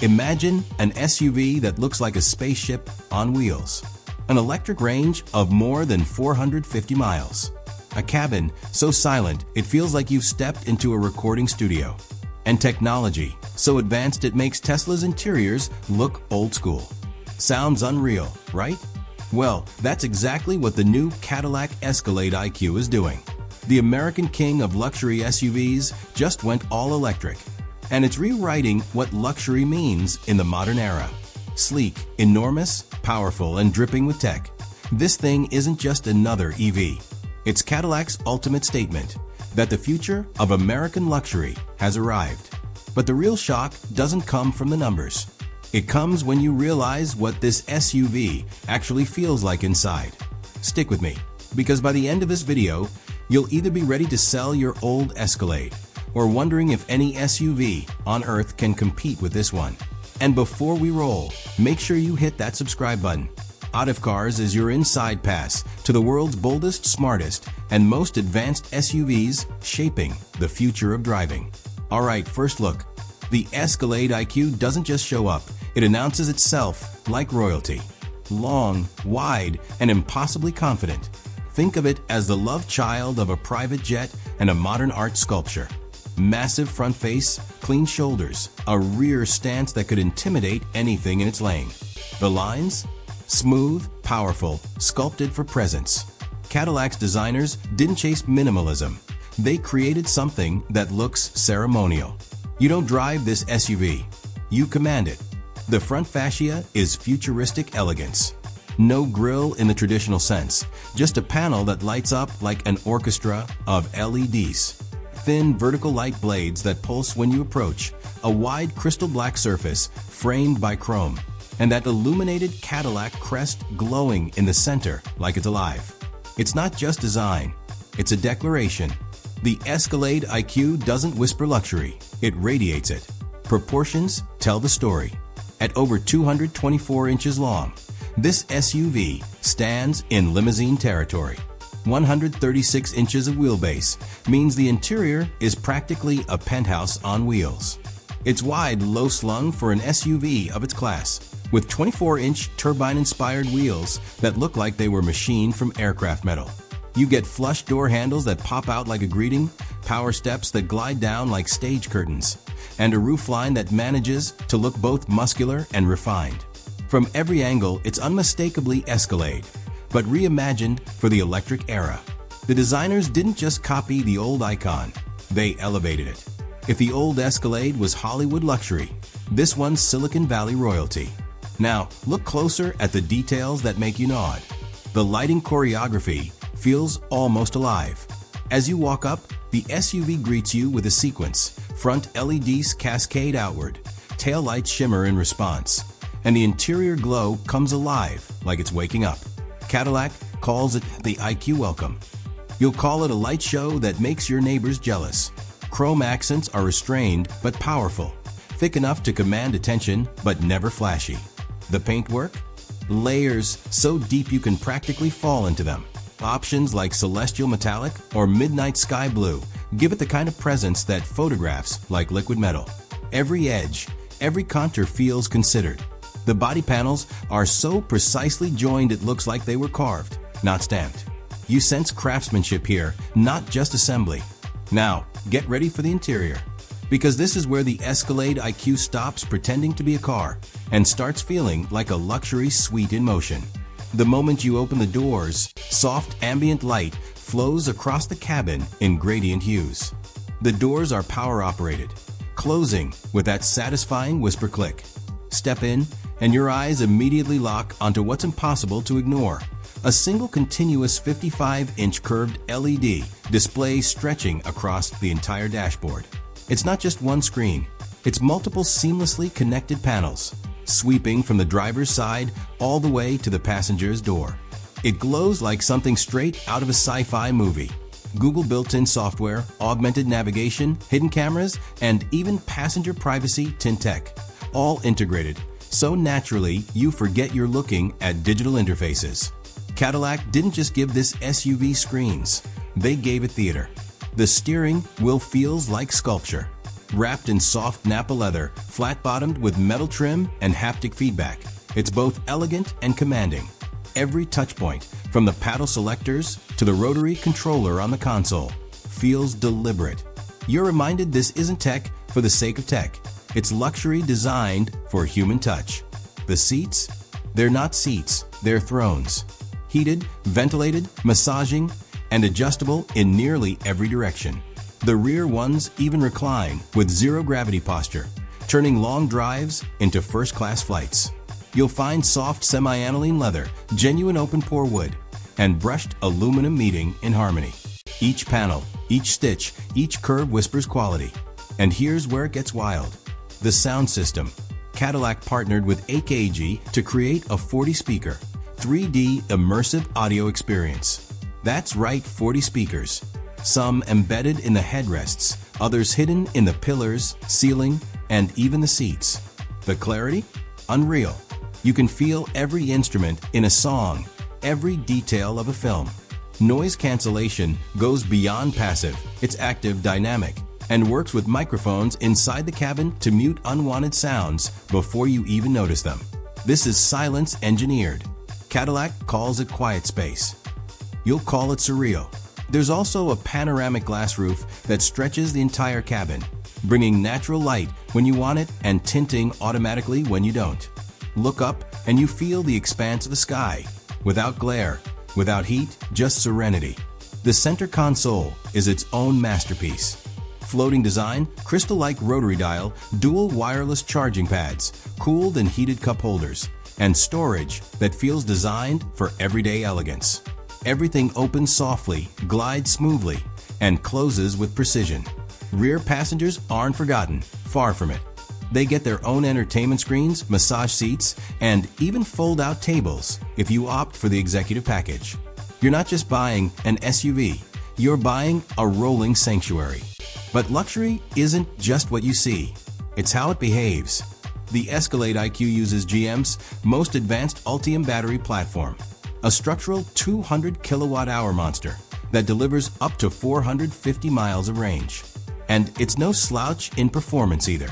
Imagine an SUV that looks like a spaceship on wheels. An electric range of more than 450 miles. A cabin so silent it feels like you've stepped into a recording studio. And technology so advanced it makes Tesla's interiors look old school. Sounds unreal, right? Well, that's exactly what the new Cadillac Escalade IQ is doing. The American king of luxury SUVs just went all electric. And it's rewriting what luxury means in the modern era. Sleek, enormous, powerful, and dripping with tech. This thing isn't just another EV. It's Cadillac's ultimate statement that the future of American luxury has arrived. But the real shock doesn't come from the numbers. It comes when you realize what this SUV actually feels like inside. Stick with me, because by the end of this video, you'll either be ready to sell your old Escalade or wondering if any SUV on earth can compete with this one. And before we roll, make sure you hit that subscribe button. Automotive Cars is your inside pass to the world's boldest, smartest, and most advanced SUVs shaping the future of driving. Alright, first look. The Escalade IQ doesn't just show up, it announces itself like royalty. Long, wide, and impossibly confident. Think of it as the love child of a private jet and a modern art sculpture. Massive front face, clean shoulders, a rear stance that could intimidate anything in its lane. The lines? Smooth, powerful, sculpted for presence. Cadillac's designers didn't chase minimalism. They created something that looks ceremonial. You don't drive this SUV. You command it. The front fascia is futuristic elegance. No grille in the traditional sense, just a panel that lights up like an orchestra of LEDs. Thin vertical light blades that pulse when you approach, a wide crystal black surface framed by chrome, and that illuminated Cadillac crest glowing in the center like it's alive. It's not just design, it's a declaration. The Escalade IQ doesn't whisper luxury, it radiates it. Proportions tell the story. At over 224 inches long, this SUV stands in limousine territory. 136 inches of wheelbase means the interior is practically a penthouse on wheels. It's wide, low-slung for an SUV of its class, with 24-inch turbine-inspired wheels that look like they were machined from aircraft metal. You get flush door handles that pop out like a greeting, power steps that glide down like stage curtains, and a roofline that manages to look both muscular and refined. From every angle, it's unmistakably Escalade, but reimagined for the electric era. The designers didn't just copy the old icon, they elevated it. If the old Escalade was Hollywood luxury, this one's Silicon Valley royalty. Now, look closer at the details that make you nod. The lighting choreography feels almost alive. As you walk up, the SUV greets you with a sequence. Front LEDs cascade outward, taillights shimmer in response, and the interior glow comes alive like it's waking up. Cadillac calls it the IQ welcome. You'll call it a light show that makes your neighbors jealous. Chrome accents are restrained but powerful, thick enough to command attention but never flashy. The paintwork? Layers so deep you can practically fall into them. Options like celestial metallic or midnight sky blue give it the kind of presence that photographs like liquid metal. Every edge, every contour feels considered. The body panels are so precisely joined it looks like they were carved, not stamped. You sense craftsmanship here, not just assembly. Now, get ready for the interior, because this is where the Escalade IQ stops pretending to be a car and starts feeling like a luxury suite in motion. The moment you open the doors, soft ambient light flows across the cabin in gradient hues. The doors are power operated, closing with that satisfying whisper click. Step in, and your eyes immediately lock onto what's impossible to ignore. A single continuous 55-inch curved LED display stretching across the entire dashboard. It's not just one screen, it's multiple seamlessly connected panels, sweeping from the driver's side all the way to the passenger's door. It glows like something straight out of a sci-fi movie. Google built-in software, augmented navigation, hidden cameras, and even passenger privacy tint tech, all integrated so naturally you forget you're looking at digital interfaces. Cadillac didn't just give this SUV screens, they gave it theater. The steering wheel feels like sculpture. wrapped in soft Napa leather, flat-bottomed with metal trim and haptic feedback. It's both elegant and commanding. Every touchpoint, from the paddle selectors to the rotary controller on the console, feels deliberate. You're reminded this isn't tech for the sake of tech. It's luxury designed for human touch. The seats? They're not seats, they're thrones. Heated, ventilated, massaging, and adjustable in nearly every direction. The rear ones even recline with zero-gravity posture, turning long drives into first-class flights. You'll find soft semi-aniline leather, genuine open-pore wood, and brushed aluminum meeting in harmony. Each panel, each stitch, each curve whispers quality. And here's where it gets wild. The sound system. Cadillac partnered with AKG to create a 40-speaker, 3D immersive audio experience. That's right, 40 speakers. Some embedded in the headrests, others hidden in the pillars, ceiling, and even the seats. The clarity? Unreal. You can feel every instrument in a song, every detail of a film. Noise cancellation goes beyond passive, it's active, dynamic, and works with microphones inside the cabin to mute unwanted sounds before you even notice them. This is silence engineered. Cadillac calls it quiet space. You'll call it surreal. There's also a panoramic glass roof that stretches the entire cabin, bringing natural light when you want it and tinting automatically when you don't. Look up and you feel the expanse of the sky, without glare, without heat, just serenity. The center console is its own masterpiece. Floating design, crystal-like rotary dial, dual wireless charging pads, cooled and heated cup holders, and storage that feels designed for everyday elegance. Everything opens softly, glides smoothly, and closes with precision. Rear passengers aren't forgotten, far from it. They get their own entertainment screens, massage seats, and even fold-out tables if you opt for the executive package. You're not just buying an SUV, you're buying a rolling sanctuary. But luxury isn't just what you see, it's how it behaves. The Escalade IQ uses GM's most advanced Ultium battery platform, a structural 200 kilowatt-hour monster that delivers up to 450 miles of range. And it's no slouch in performance either.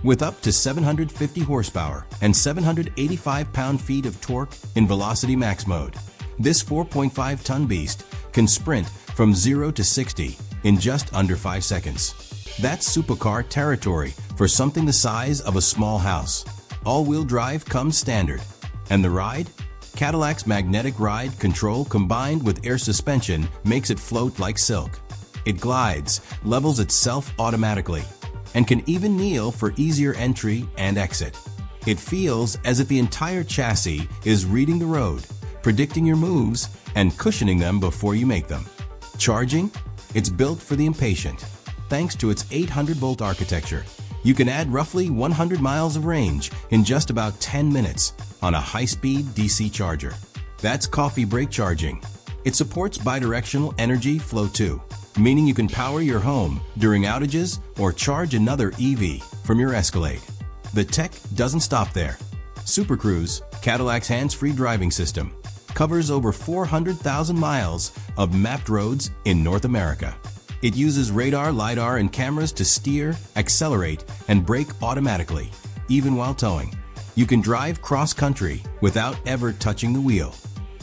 With up to 750 horsepower and 785 pound-feet of torque in Velocity Max mode, this 4.5-ton beast can sprint from 0 to 60 in just under 5 seconds. That's supercar territory for something the size of a small house. All-wheel drive comes standard. And the ride? Cadillac's magnetic ride control combined with air suspension makes it float like silk. It glides, levels itself automatically, and can even kneel for easier entry and exit. It feels as if the entire chassis is reading the road, predicting your moves, and cushioning them before you make them. Charging? It's built for the impatient. Thanks to its 800-volt architecture, you can add roughly 100 miles of range in just about 10 minutes on a high-speed DC charger. That's coffee break charging. It supports bidirectional energy flow too, meaning you can power your home during outages or charge another EV from your Escalade. The tech doesn't stop there. Super Cruise, Cadillac's hands-free driving system, covers over 400,000 miles of mapped roads in North America. It uses radar, LiDAR, and cameras to steer, accelerate, and brake automatically, even while towing. You can drive cross-country without ever touching the wheel.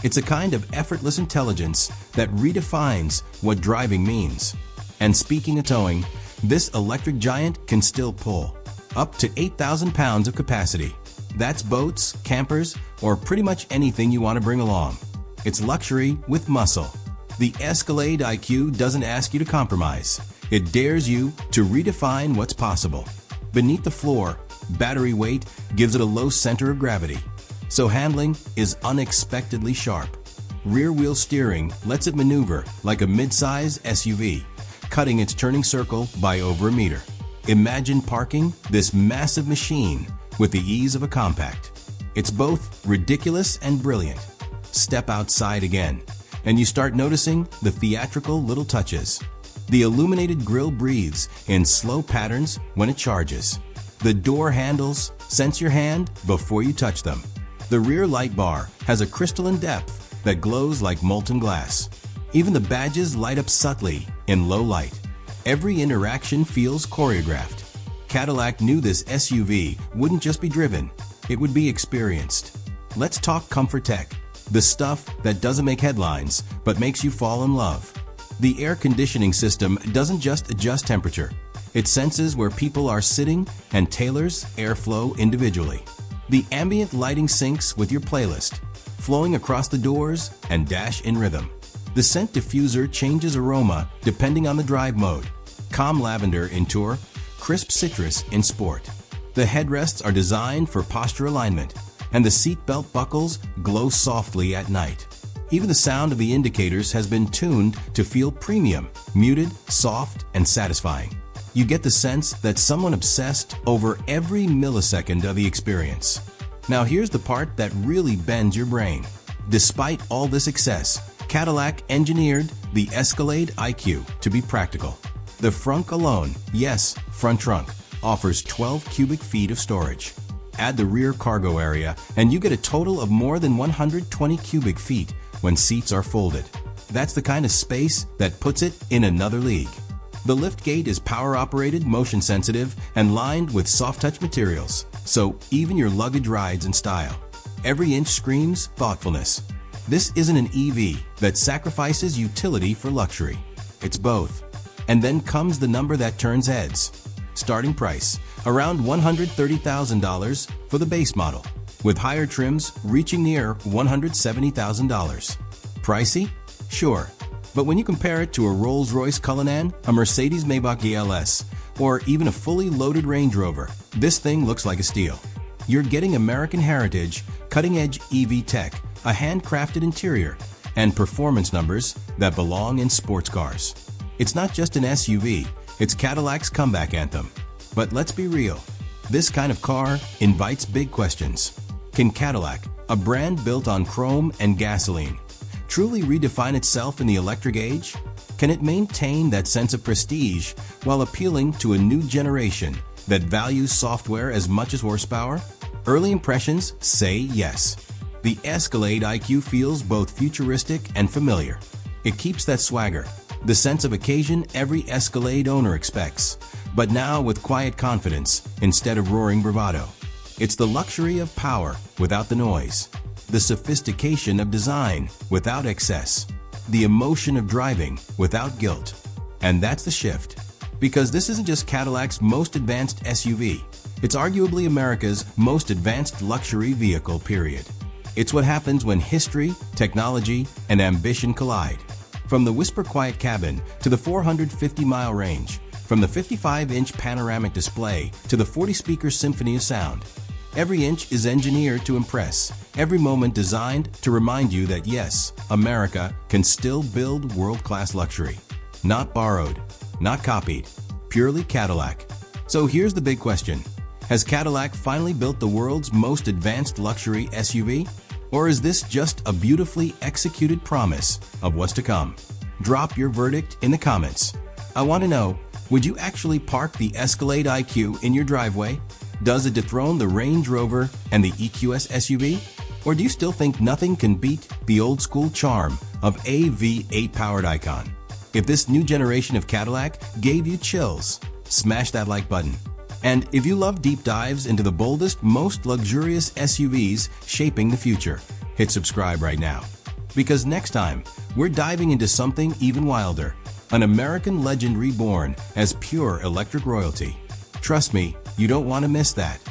It's a kind of effortless intelligence that redefines what driving means. And speaking of towing, this electric giant can still pull up to 8,000 pounds of capacity. That's boats, campers, or pretty much anything you want to bring along. It's luxury with muscle. The Escalade IQ doesn't ask you to compromise. It dares you to redefine what's possible. Beneath the floor, battery weight gives it a low center of gravity, so handling is unexpectedly sharp. Rear-wheel steering lets it maneuver like a mid-size SUV, cutting its turning circle by over a meter. Imagine parking this massive machine with the ease of a compact. It's both ridiculous and brilliant. Step outside again, and you start noticing the theatrical little touches. The illuminated grille breathes in slow patterns when it charges. The door handles sense your hand before you touch them. The rear light bar has a crystalline depth that glows like molten glass. Even the badges light up subtly in low light. Every interaction feels choreographed. Cadillac knew this SUV wouldn't just be driven, it would be experienced. Let's talk comfort tech, the stuff that doesn't make headlines but makes you fall in love. The air conditioning system doesn't just adjust temperature, it senses where people are sitting and tailors airflow individually. The ambient lighting syncs with your playlist, flowing across the doors and dash in rhythm. The scent diffuser changes aroma depending on the drive mode. Calm lavender in tour, crisp citrus in sport. The headrests are designed for posture alignment, and the seat belt buckles glow softly at night. Even the sound of the indicators has been tuned to feel premium, muted, soft, and satisfying. You get the sense that someone obsessed over every millisecond of the experience. Now here's the part that really bends your brain. Despite all this excess, Cadillac engineered the Escalade IQ to be practical. The frunk alone, yes, front trunk, offers 12 cubic feet of storage. Add the rear cargo area and you get a total of more than 120 cubic feet when seats are folded. That's the kind of space that puts it in another league. The liftgate is power-operated, motion-sensitive, and lined with soft-touch materials, so even your luggage rides in style. Every inch screams thoughtfulness. This isn't an EV that sacrifices utility for luxury. It's both. And then comes the number that turns heads. Starting price, around $130,000 for the base model, with higher trims reaching near $170,000. Pricey? Sure. But when you compare it to a Rolls-Royce Cullinan, a Mercedes-Maybach GLS, or even a fully loaded Range Rover, this thing looks like a steal. You're getting American heritage, cutting-edge EV tech, a handcrafted interior, and performance numbers that belong in sports cars. It's not just an SUV, it's Cadillac's comeback anthem. But let's be real, this kind of car invites big questions. Can Cadillac, a brand built on chrome and gasoline, truly redefine itself in the electric age? Can it maintain that sense of prestige while appealing to a new generation that values software as much as horsepower? Early impressions say yes. The Escalade IQ feels both futuristic and familiar. It keeps that swagger, the sense of occasion every Escalade owner expects, but now with quiet confidence instead of roaring bravado. It's the luxury of power without the noise, the sophistication of design without excess, the emotion of driving without guilt. And that's the shift. Because this isn't just Cadillac's most advanced SUV, it's arguably America's most advanced luxury vehicle, period. It's what happens when history, technology, and ambition collide. From the whisper-quiet cabin to the 450-mile range, from the 55-inch panoramic display to the 40-speaker symphony of sound, every inch is engineered to impress, every moment designed to remind you that yes, America can still build world-class luxury. Not borrowed, not copied, purely Cadillac. So here's the big question. Has Cadillac finally built the world's most advanced luxury SUV? Or is this just a beautifully executed promise of what's to come? Drop your verdict in the comments. I want to know, would you actually park the Escalade IQ in your driveway? Does it dethrone the Range Rover and the EQS SUV? Or do you still think nothing can beat the old school charm of a V8 powered icon? If this new generation of Cadillac gave you chills, smash that like button. And if you love deep dives into the boldest, most luxurious SUVs shaping the future, hit subscribe right now. Because next time, we're diving into something even wilder, an American legend reborn as pure electric royalty. Trust me, you don't want to miss that.